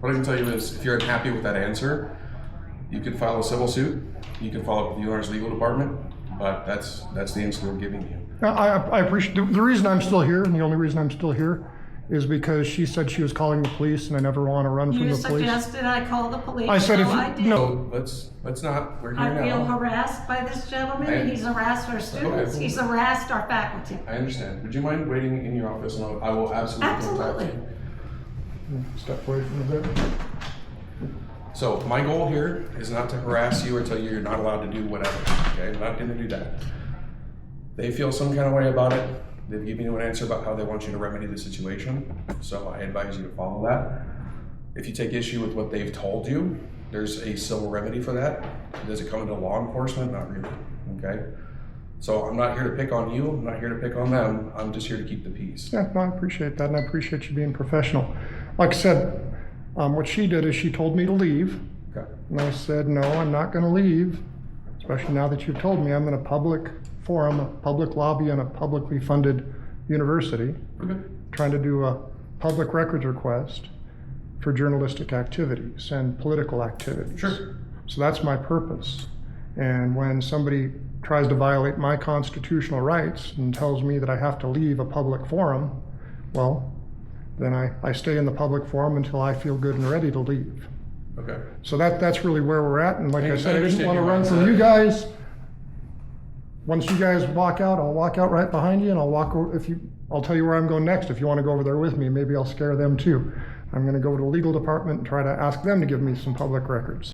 What I can tell you is, if you're unhappy with that answer, you can file a civil suit. You can follow up with the owner's legal department, but that's the answer we're giving you. I appreciate, the reason I'm still here, and the only reason I'm still here, is because she said she was calling the police, and I never want to run from the police. You suggested I call the police. I said so if you, I did. no. So let's not, we're here I feel now. harassed by this gentleman. He's harassed our students. Okay. He's harassed our faculty. I understand. Would you mind waiting in your office, and I will absolutely come talk to Absolutely. you. Step away from the bed. So my goal here is not to harass you or tell you you're not allowed to do whatever, okay? I'm not gonna do that. They feel some kind of way about it. They've given you an answer about how they want you to remedy the situation, so I advise you to follow that. If you take issue with what they've told you, there's a civil remedy for that. Does it come into law enforcement? Not really, okay? So I'm not here to pick on you, I'm not here to pick on them, I'm just here to keep the peace. Yeah, no, I appreciate that, and I appreciate you being professional. Like I said, what she did is she told me to leave, Okay. and I said, no, I'm not gonna leave, especially now that you've told me I'm in a public forum, a public lobby, and a publicly funded university, Okay. trying to do a public records request for journalistic activities and political activities. Sure. So that's my purpose. And when somebody tries to violate my constitutional rights and tells me that I have to leave a public forum, well, then I stay in the public forum until I feel good and ready to leave. Okay. So that's really where we're at. And like I said, I didn't understand want to your run from mindset. you guys. Once you guys walk out, I'll walk out right behind you, and I'll tell you where I'm going next. If you want to go over there with me, maybe I'll scare them too. I'm going to go to the legal department and try to ask them to give me some public records.